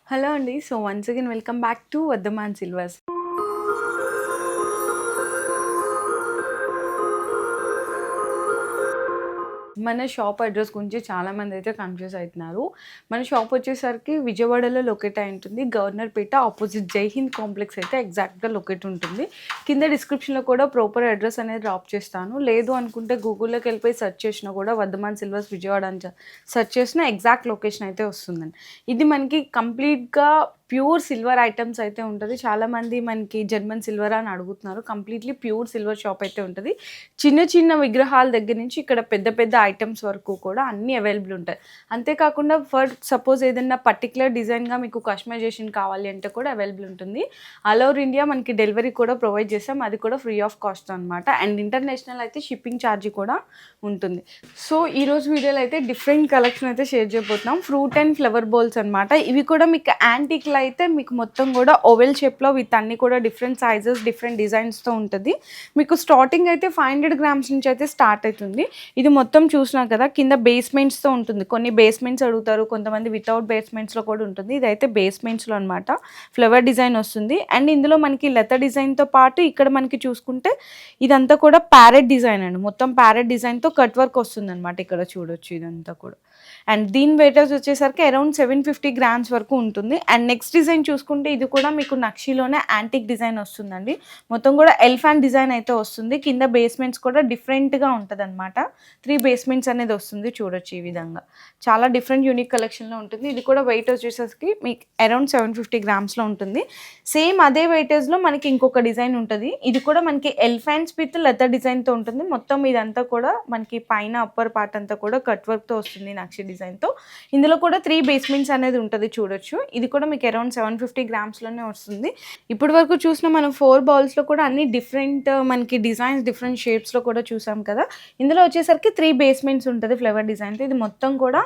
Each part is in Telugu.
హలో అండి. So, once again welcome back to Vardhaman Silvers. మన షాప్ అడ్రస్ గురించి చాలామందైతే కన్‌ఫ్యూజ్ అయితున్నారు. మన షాప్ వచ్చేసరికి విజయవాడలో లొకేట్ అయి ఉంటుంది. గవర్నర్‌పేట ఆపోజిట్ జై హింద్ కాంప్లెక్స్ అయితే ఎగ్జాక్ట్‌గా లొకేట్ ఉంటుంది. కింద డిస్క్రిప్షన్‌లో కూడా ప్రాపర్ అడ్రస్ అనేది డ్రాప్ చేస్తాను. లేదు అనుకుంటే గూగుల్‌లోకి వెళ్ళిపోయి సెర్చ్ చేసినా కూడా వర్ధమాన్ సిల్వర్స్ విజయవాడ అని సెర్చ్ చేసినా ఎగ్జాక్ట్ లొకేషన్ అయితే వస్తుందండి. ఇది మనకి కంప్లీట్‌గా ప్యూర్ సిల్వర్ ఐటమ్స్ అయితే ఉంటది. చాలామంది మనకి జర్మన్ సిల్వర్ అని అడుగుతున్నారు. కంప్లీట్‌లీ ప్యూర్ సిల్వర్ షాప్ అయితే ఉంటది. చిన్న చిన్న విగ్రహాల దగ్గర నుంచి ఇక్కడ పెద్ద పెద్ద ఐటమ్స్ వరకు కూడా అన్నీ అవైలబుల్ ఉంటాయి. అంతేకాకుండా ఫర్ సపోజ్ ఏదైనా పర్టిక్యులర్ డిజైన్‌గా మీకు కస్టమైజేషన్ కావాలి అంటే కూడా అవైలబుల్ ఉంటుంది. ఆల్ ఓవర్ ఇండియా మనకి డెలివరీ కూడా ప్రొవైడ్ చేస్తాం. అది కూడా ఫ్రీ ఆఫ్ కాస్ట్ అనమాట. అండ్ ఇంటర్నేషనల్ అయితే షిప్పింగ్ ఛార్జ్ కూడా ఉంటుంది. సో, ఈరోజు వీడియోలో అయితే డిఫరెంట్ కలెక్షన్ అయితే షేర్ చేయబోతున్నాం. ఫ్రూట్ అండ్ ఫ్లవర్ బౌల్స్ అనమాట. ఇవి కూడా మీకు యాంటిక్‌లో అయితే మీకు మొత్తం కూడా ఓవెల్ షేప్‌లో విత్ అన్ని కూడా డిఫరెంట్ సైజెస్, డిఫరెంట్ డిజైన్స్‌తో ఉంటుంది. మీకు స్టార్టింగ్ అయితే 500 గ్రామ్స్ నుంచి అయితే స్టార్ట్ అవుతుంది. ఇది మొత్తం చూసినారు కదా, కింద బేస్మెంట్స్‌తో ఉంటుంది. కొన్ని బేస్మెంట్స్ అడుగుతారు, కొంతమంది వితౌట్ బేస్మెంట్స్‌లో కూడా ఉంటుంది. ఇదైతే బేస్మెంట్స్‌లో అనమాట. ఫ్లవర్ డిజైన్ వస్తుంది. అండ్ ఇందులో మనకి లత డిజైన్‌తో పాటు ఇక్కడ మనకి చూసుకుంటే ఇదంతా కూడా ప్యారెట్ డిజైన్ అండి. మొత్తం ప్యారెట్ డిజైన్‌తో కట్ వర్క్ వస్తుందన్నమాట. ఇక్కడ చూడొచ్చు ఇదంతా కూడా. అండ్ దీని వెయిటేజ్ వచ్చేసరికి అరౌండ్ 750 గ్రామ్స్ వరకు ఉంటుంది. అండ్ నెక్స్ట్ డిజైన్ చూసుకుంటే ఇది కూడా మీకు నక్షీలోనే యాంటిక్ డిజైన్ వస్తుందండి. మొత్తం కూడా ఎలిఫెంట్ డిజైన్ అయితే వస్తుంది. కింద బేస్మెంట్స్ కూడా డిఫరెంట్‌గా ఉంటదన్నమాట. 3 బేస్మెంట్స్ అనేది వస్తుంది. చూడొచ్చు ఈ విధంగా. చాలా డిఫరెంట్ యూనిక్ కలెక్షన్‌లో ఉంటుంది. ఇది కూడా వెయిట్ వచ్చేసరికి మీకు అరౌండ్ 750 గ్రామ్స్‌లో ఉంటుంది. సేమ్ అదే వెయిటేజ్‌లో మనకి ఇంకొక డిజైన్ ఉంటది. ఇది కూడా మనకి ఎలిఫెంట్స్ విత్ లెదర్ డిజైన్‌తో ఉంటుంది. మొత్తం ఇదంతా కూడా మనకి పైన అప్పర్ పార్ట్ అంతా కూడా కట్ వర్క్‌తో వస్తుంది నక్షి డిజైన్‌తో. ఇందులో కూడా 3 బేస్మెంట్స్ అనేది ఉంటది చూడొచ్చు. ఇది కూడా మీకు అరౌండ్ 750 గ్రామ్స్‌లోనే వస్తుంది. ఇప్పటి వరకు చూసిన మనం 4 బౌల్స్‌లో కూడా అన్ని డిఫరెంట్ మనకి డిజైన్స్ డిఫరెంట్ షేప్స్‌లో కూడా చూసాం కదా. ఇందులో వచ్చేసరికి 3 బేస్మెంట్స్ ఉంటది ఫ్లవర్ డిజైన్‌తో. ఇది మొత్తం కూడా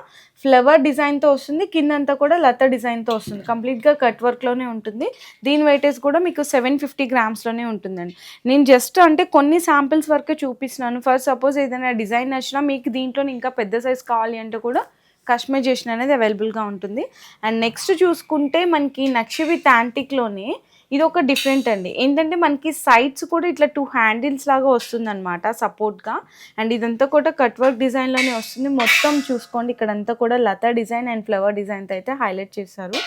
ఫ్లవర్ డిజైన్‌తో వస్తుంది. కిందంతా కూడా లత డిజైన్‌తో వస్తుంది. కంప్లీట్‌గా కట్ వర్క్‌లోనే ఉంటుంది. దీని వెయిటేజ్ కూడా మీకు 750 గ్రామ్స్‌లోనే ఉంటుందండి. నేను జస్ట్ అంటే కొన్ని శాంపిల్స్ వరకే చూపిస్తున్నాను. ఫర్ సపోజ్ ఏదైనా డిజైన్ నచ్చినా మీకు దీంట్లోనే ఇంకా పెద్ద సైజ్ కావాలి అంటే కూడా కస్టమైజేషన్ అనేది అవైలబుల్గా ఉంటుంది. అండ్ నెక్స్ట్ చూసుకుంటే మనకి నక్షి విత్ యాంటిక్లోనే ఇది ఒక డిఫరెంట్ అండి. ఏంటంటే మనకి సైడ్స్ కూడా ఇట్లా 2 హ్యాండిల్స్ లాగా వస్తుందన్నమాట సపోర్ట్గా. అండ్ ఇదంతా కూడా కట్ వర్క్ డిజైన్లోనే వస్తుంది. మొత్తం చూసుకోండి ఇక్కడంతా కూడా లతా డిజైన్ అండ్ ఫ్లవర్ డిజైన్తో అయితే హైలైట్ చేశారు.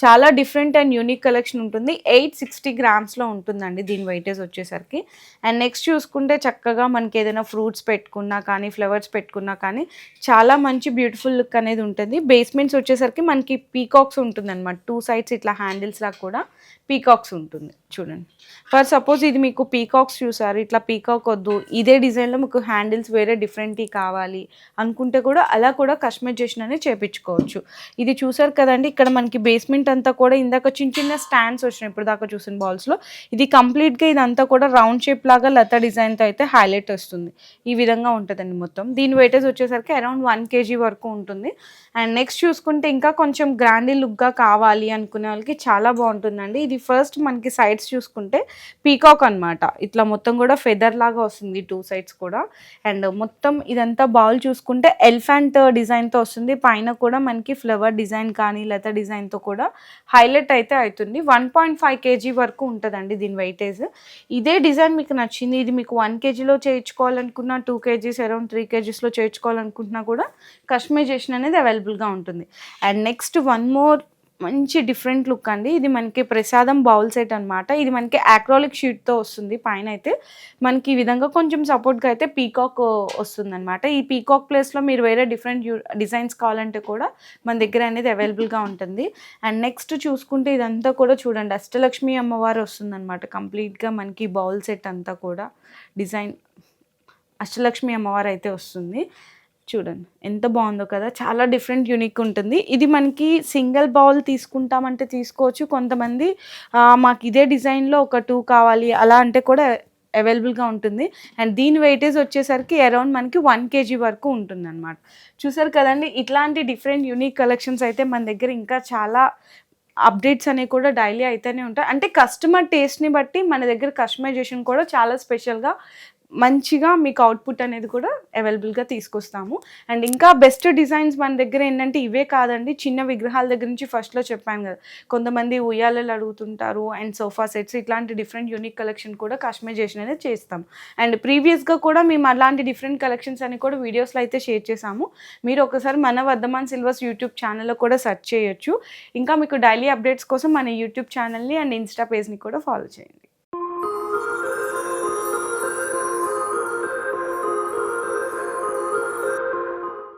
చాలా డిఫరెంట్ అండ్ యూనిక్ కలెక్షన్ ఉంటుంది. 860 గ్రామ్స్లో ఉంటుందండి దీని వెయిటేజ్ వచ్చేసరికి. అండ్ నెక్స్ట్ చూసుకుంటే చక్కగా మనకి ఏదైనా ఫ్రూట్స్ పెట్టుకున్నా కానీ ఫ్లవర్స్ పెట్టుకున్నా కానీ చాలా మంచి బ్యూటిఫుల్ లుక్ అనేది ఉంటుంది. బేస్మెంట్స్ వచ్చేసరికి మనకి పీకాక్స్ ఉంటుందన్నమాట. 2 సైడ్స్ ఇట్లా హ్యాండిల్స్ లాగా కూడా పీకాక్స్ ఉంటుంది చూడండి. ఫర్ సపోజ్ ఇది మీకు పీకాక్స్ చూసారు, ఇట్లా పీకాక్ వద్దు, ఇదే డిజైన్లో మీకు హ్యాండిల్స్ వేరే డిఫరెంట్వి కావాలి అనుకుంటే కూడా అలా కూడా కస్టమైజేషన్ అనేది చేయించుకోవచ్చు. ఇది చూసారు కదండి, ఇక్కడ మనకి బేస్మెంట్ అంతా కూడా ఇందాక చిన్న చిన్న స్టాండ్స్ వచ్చినాయి ఇప్పుడు దాకా చూసిన బాల్స్లో. ఇది కంప్లీట్గా ఇదంతా కూడా రౌండ్ షేప్ లాగా లత డిజైన్తో అయితే హైలైట్ వస్తుంది. ఈ విధంగా ఉంటుందండి మొత్తం. దీని వెయిటేజ్ వచ్చేసరికి అరౌండ్ 1 kg వరకు ఉంటుంది. అండ్ నెక్స్ట్ చూసుకుంటే ఇంకా కొంచెం గ్రాండీ లుక్గా కావాలి అనుకునే వాళ్ళకి చాలా బాగుంటుందండి. ఇది ఫస్ట్ మనకి సైడ్స్ చూసుకుంటే పీకాక్ అనమాట. ఇట్లా మొత్తం కూడా ఫెదర్ లాగా వస్తుంది 2 సైడ్స్ కూడా. అండ్ మొత్తం ఇదంతా బౌల్ చూసుకుంటే ఎలిఫెంట్ డిజైన్తో వస్తుంది. పైన కూడా మనకి ఫ్లవర్ డిజైన్ కానీ లత డిజైన్తో కూడా హైలైట్ అయితే అవుతుంది. 1.5 kg వరకు ఉంటుందండి దీని వెయిటేజ్. ఇదే డిజైన్ మీకు నచ్చింది, ఇది మీకు 1 kgలో చేయించుకోవాలనుకున్నా, 2 kgs అరౌండ్ 3 kgsలో చేయించుకోవాలనుకుంటున్నా కూడా కస్టమైజేషన్ అనేది అవైలబుల్గా ఉంటుంది. అండ్ నెక్స్ట్ వన్ మోర్ మంచి డిఫరెంట్ లుక్ అండి. ఇది మనకి ప్రసాదం బౌల్ సెట్ అనమాట. ఇది మనకి యాక్రాలిక్ షీట్తో వస్తుంది. పైన అయితే మనకి ఈ విధంగా కొంచెం సపోర్ట్గా అయితే పీకాక్ వస్తుంది అనమాట. ఈ పీకాక్ ప్లేస్లో మీరు వేరే డిఫరెంట్ డిజైన్స్ కావాలంటే కూడా మన దగ్గర అనేది అవైలబుల్గా ఉంటుంది. అండ్ నెక్స్ట్ చూసుకుంటే ఇదంతా కూడా చూడండి అష్టలక్ష్మి అమ్మవారు వస్తుంది అనమాట. కంప్లీట్గా మనకి బౌల్ సెట్ అంతా కూడా డిజైన్ అష్టలక్ష్మి అమ్మవారు అయితే వస్తుంది. చూడండి ఎంత బాగుందో కదా, చాలా డిఫరెంట్ యూనిక్ ఉంటుంది. ఇది మనకి సింగిల్ బౌల్ తీసుకుంటామంటే తీసుకోవచ్చు. కొంతమంది మాకు ఇదే డిజైన్లో ఒక 2 కావాలి అలా అంటే కూడా అవైలబుల్గా ఉంటుంది. అండ్ దీని వెయిటేజ్ వచ్చేసరికి అరౌండ్ మనకి 1 kg వరకు ఉంటుంది అనమాట. చూసారు కదండి, ఇట్లాంటి డిఫరెంట్ యూనిక్ కలెక్షన్స్ అయితే మన దగ్గర ఇంకా చాలా అప్డేట్స్ అనేవి కూడా డైలీ అయితేనే ఉంటాయి. అంటే కస్టమర్ టేస్ట్ని బట్టి మన దగ్గర కస్టమైజేషన్ కూడా చాలా స్పెషల్గా మంచిగా మీకు అవుట్పుట్ అనేది కూడా అవైలబుల్గా తీసుకొస్తాము. అండ్ ఇంకా బెస్ట్ డిజైన్స్ మన దగ్గర ఏంటంటే ఇవే కాదండి, చిన్న విగ్రహాల దగ్గర నుంచి ఫస్ట్లో చెప్పాను కదా, కొంతమంది ఉయ్యాలలు అడుగుతుంటారు అండ్ సోఫా సెట్స్, ఇట్లాంటి డిఫరెంట్ యూనిక్ కలెక్షన్ కూడా కస్టమైజేషన్ అనేది చేస్తాం. అండ్ ప్రీవియస్గా కూడా మేము అలాంటి డిఫరెంట్ కలెక్షన్స్ అని కూడా వీడియోస్లో అయితే షేర్ చేసాము. మీరు ఒకసారి మన వర్ధమాన్ సిల్వర్స్ యూట్యూబ్ ఛానల్లో కూడా సెర్చ్ చేయొచ్చు. ఇంకా మీకు డైలీ అప్డేట్స్ కోసం మన యూట్యూబ్ ఛానల్ని అండ్ ఇన్స్టా పేజ్ని కూడా ఫాలో చేయండి.